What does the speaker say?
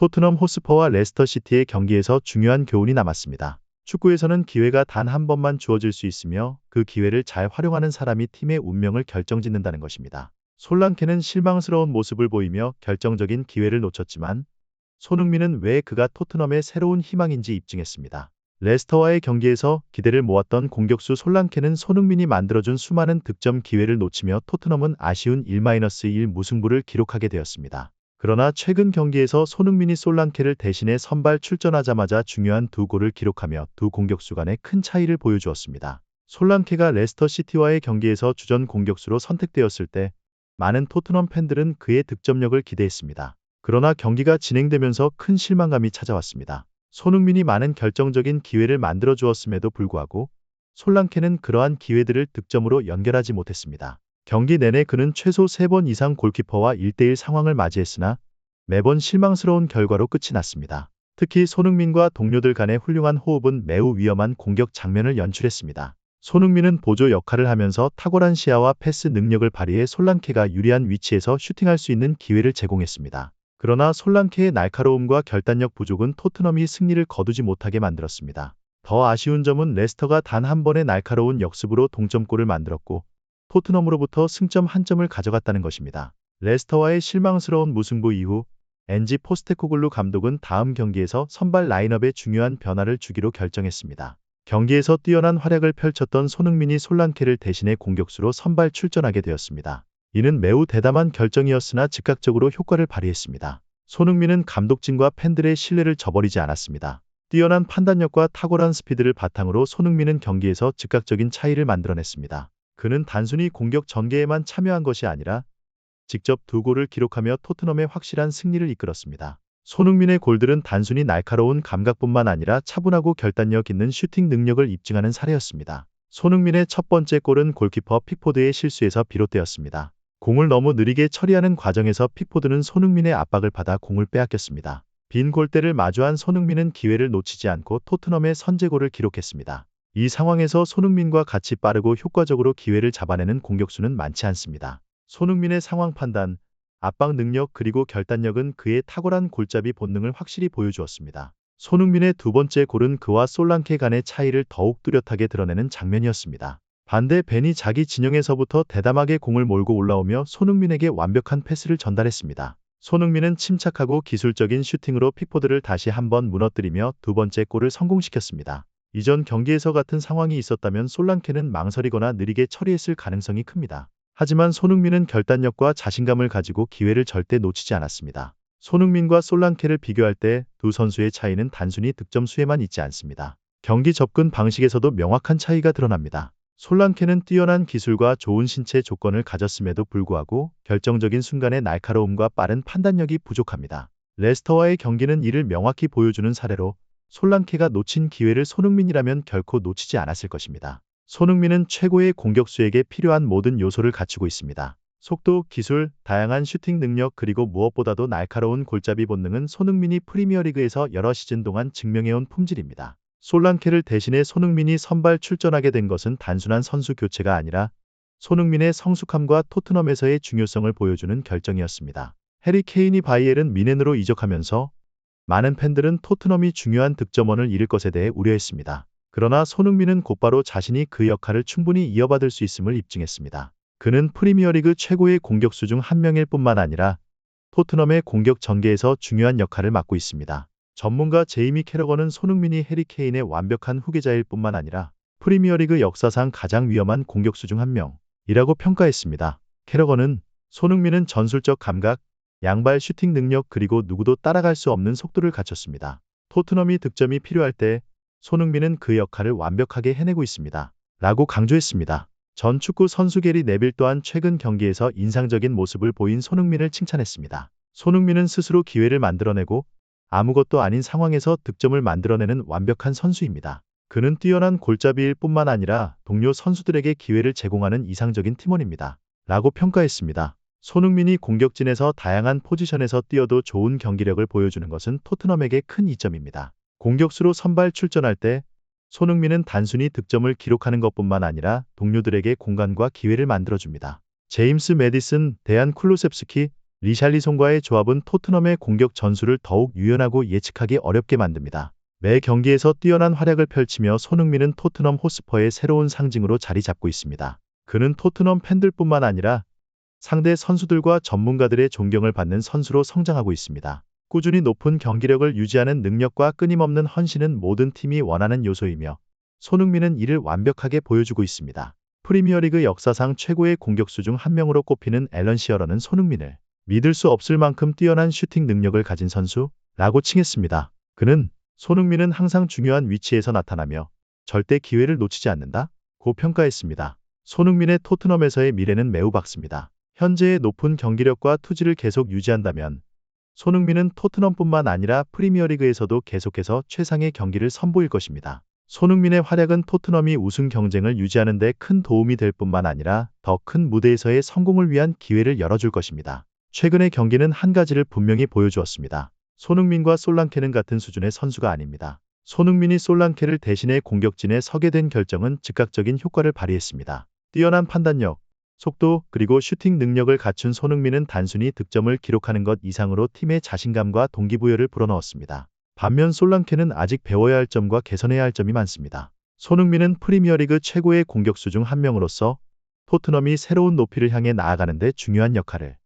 토트넘 호스퍼와 레스터 시티의 경기에서 중요한 교훈이 남았습니다. 축구에서는 기회가 단 한 번만 주어질 수 있으며 그 기회를 잘 활용하는 사람이 팀의 운명을 결정짓는다는 것입니다. 솔랑케는 실망스러운 모습을 보이며 결정적인 기회를 놓쳤지만 손흥민은 왜 그가 토트넘의 새로운 희망인지 입증했습니다. 레스터와의 경기에서 기대를 모았던 공격수 솔랑케는 손흥민이 만들어준 수많은 득점 기회를 놓치며 토트넘은 아쉬운 1-1 무승부를 기록하게 되었습니다. 그러나 최근 경기에서 손흥민이 솔랑케를 대신해 선발 출전하자마자 중요한 두 골을 기록하며 두 공격수 간의 큰 차이를 보여주었습니다. 솔랑케가 레스터 시티와의 경기에서 주전 공격수로 선택되었을 때 많은 토트넘 팬들은 그의 득점력을 기대했습니다. 그러나 경기가 진행되면서 큰 실망감이 찾아왔습니다. 손흥민이 많은 결정적인 기회를 만들어 주었음에도 불구하고 솔랑케는 그러한 기회들을 득점으로 연결하지 못했습니다. 경기 내내 그는 최소 3번 이상 골키퍼와 1대1 상황을 맞이했으나 매번 실망스러운 결과로 끝이 났습니다. 특히 손흥민과 동료들 간의 훌륭한 호흡은 매우 위험한 공격 장면을 연출했습니다. 손흥민은 보조 역할을 하면서 탁월한 시야와 패스 능력을 발휘해 솔랑케가 유리한 위치에서 슈팅할 수 있는 기회를 제공했습니다. 그러나 솔랑케의 날카로움과 결단력 부족은 토트넘이 승리를 거두지 못하게 만들었습니다. 더 아쉬운 점은 레스터가 단 한 번의 날카로운 역습으로 동점골을 만들었고 토트넘으로부터 승점 한 점을 가져갔다는 것입니다. 레스터와의 실망스러운 무승부 이후 엔지 포스테코글루 감독은 다음 경기에서 선발 라인업에 중요한 변화를 주기로 결정했습니다. 경기에서 뛰어난 활약을 펼쳤던 손흥민이 솔랑케를 대신해 공격수로 선발 출전하게 되었습니다. 이는 매우 대담한 결정이었으나 즉각적으로 효과를 발휘했습니다. 손흥민은 감독진과 팬들의 신뢰를 저버리지 않았습니다. 뛰어난 판단력과 탁월한 스피드를 바탕으로 손흥민은 경기에서 즉각적인 차이를 만들어냈습니다. 그는 단순히 공격 전개에만 참여한 것이 아니라 직접 두 골을 기록하며 토트넘의 확실한 승리를 이끌었습니다. 손흥민의 골들은 단순히 날카로운 감각뿐만 아니라 차분하고 결단력 있는 슈팅 능력을 입증하는 사례였습니다. 손흥민의 첫 번째 골은 골키퍼 픽포드의 실수에서 비롯되었습니다. 공을 너무 느리게 처리하는 과정에서 픽포드는 손흥민의 압박을 받아 공을 빼앗겼습니다. 빈 골대를 마주한 손흥민은 기회를 놓치지 않고 토트넘의 선제골을 기록했습니다. 이 상황에서 손흥민과 같이 빠르고 효과적으로 기회를 잡아내는 공격수는 많지 않습니다. 손흥민의 상황 판단, 압박 능력 그리고 결단력은 그의 탁월한 골잡이 본능을 확실히 보여주었습니다. 손흥민의 두 번째 골은 그와 솔랑케 간의 차이를 더욱 뚜렷하게 드러내는 장면이었습니다. 반대 벤이 자기 진영에서부터 대담하게 공을 몰고 올라오며 손흥민에게 완벽한 패스를 전달했습니다. 손흥민은 침착하고 기술적인 슈팅으로 픽포드를 다시 한번 무너뜨리며 두 번째 골을 성공시켰습니다. 이전 경기에서 같은 상황이 있었다면 솔랑케는 망설이거나 느리게 처리했을 가능성이 큽니다. 하지만 손흥민은 결단력과 자신감을 가지고 기회를 절대 놓치지 않았습니다. 손흥민과 솔랑케를 비교할 때 두 선수의 차이는 단순히 득점 수에만 있지 않습니다. 경기 접근 방식에서도 명확한 차이가 드러납니다. 솔랑케는 뛰어난 기술과 좋은 신체 조건을 가졌음에도 불구하고 결정적인 순간의 날카로움과 빠른 판단력이 부족합니다. 레스터와의 경기는 이를 명확히 보여주는 사례로 솔랑케가 놓친 기회를 손흥민이라면 결코 놓치지 않았을 것입니다. 손흥민은 최고의 공격수에게 필요한 모든 요소를 갖추고 있습니다. 속도, 기술, 다양한 슈팅 능력 그리고 무엇보다도 날카로운 골잡이 본능은 손흥민이 프리미어리그에서 여러 시즌 동안 증명해온 품질입니다. 솔랑케를 대신해 손흥민이 선발 출전하게 된 것은 단순한 선수 교체가 아니라 손흥민의 성숙함과 토트넘에서의 중요성을 보여주는 결정이었습니다. 해리 케인이 바이에른 뮌헨으로 이적하면서 많은 팬들은 토트넘이 중요한 득점원을 잃을 것에 대해 우려했습니다. 그러나 손흥민은 곧바로 자신이 그 역할을 충분히 이어받을 수 있음을 입증했습니다. 그는 프리미어리그 최고의 공격수 중 한 명일 뿐만 아니라 토트넘의 공격 전개에서 중요한 역할을 맡고 있습니다. 전문가 제이미 캐러건은 손흥민이 해리 케인의 완벽한 후계자일 뿐만 아니라 프리미어리그 역사상 가장 위험한 공격수 중 한 명이라고 평가했습니다. 캐러건은 손흥민은 전술적 감각, 양발 슈팅 능력 그리고 누구도 따라갈 수 없는 속도를 갖췄습니다. 토트넘이 득점이 필요할 때 손흥민은 그 역할을 완벽하게 해내고 있습니다. 라고 강조했습니다. 전 축구 선수 게리 네빌 또한 최근 경기에서 인상적인 모습을 보인 손흥민을 칭찬했습니다. 손흥민은 스스로 기회를 만들어내고 아무것도 아닌 상황에서 득점을 만들어내는 완벽한 선수입니다. 그는 뛰어난 골잡이일 뿐만 아니라 동료 선수들에게 기회를 제공하는 이상적인 팀원입니다. 라고 평가했습니다. 손흥민이 공격진에서 다양한 포지션에서 뛰어도 좋은 경기력을 보여주는 것은 토트넘에게 큰 이점입니다. 공격수로 선발 출전할 때 손흥민은 단순히 득점을 기록하는 것뿐만 아니라 동료들에게 공간과 기회를 만들어줍니다. 제임스 매디슨, 데안 쿨루셉스키, 리샬리송과의 조합은 토트넘의 공격 전술을 더욱 유연하고 예측하기 어렵게 만듭니다. 매 경기에서 뛰어난 활약을 펼치며 손흥민은 토트넘 호스퍼의 새로운 상징으로 자리 잡고 있습니다. 그는 토트넘 팬들뿐만 아니라 상대 선수들과 전문가들의 존경을 받는 선수로 성장하고 있습니다. 꾸준히 높은 경기력을 유지하는 능력과 끊임없는 헌신은 모든 팀이 원하는 요소이며 손흥민은 이를 완벽하게 보여주고 있습니다. 프리미어리그 역사상 최고의 공격수 중 한 명으로 꼽히는 앨런 시어러는 손흥민을 믿을 수 없을 만큼 뛰어난 슈팅 능력을 가진 선수라고 칭했습니다. 그는 손흥민은 항상 중요한 위치에서 나타나며 절대 기회를 놓치지 않는다고 평가했습니다. 손흥민의 토트넘에서의 미래는 매우 밝습니다. 현재의 높은 경기력과 투지를 계속 유지한다면 손흥민은 토트넘뿐만 아니라 프리미어리그에서도 계속해서 최상의 경기를 선보일 것입니다. 손흥민의 활약은 토트넘이 우승 경쟁을 유지하는 데 큰 도움이 될 뿐만 아니라 더 큰 무대에서의 성공을 위한 기회를 열어줄 것입니다. 최근의 경기는 한 가지를 분명히 보여주었습니다. 손흥민과 솔랑케는 같은 수준의 선수가 아닙니다. 손흥민이 솔랑케를 대신해 공격진에 서게 된 결정은 즉각적인 효과를 발휘했습니다. 뛰어난 판단력, 속도, 그리고 슈팅 능력을 갖춘 손흥민은 단순히 득점을 기록하는 것 이상으로 팀의 자신감과 동기부여를 불어넣었습니다. 반면 솔랑케는 아직 배워야 할 점과 개선해야 할 점이 많습니다. 손흥민은 프리미어리그 최고의 공격수 중 한 명으로서 토트넘이 새로운 높이를 향해 나아가는 데 중요한 역할을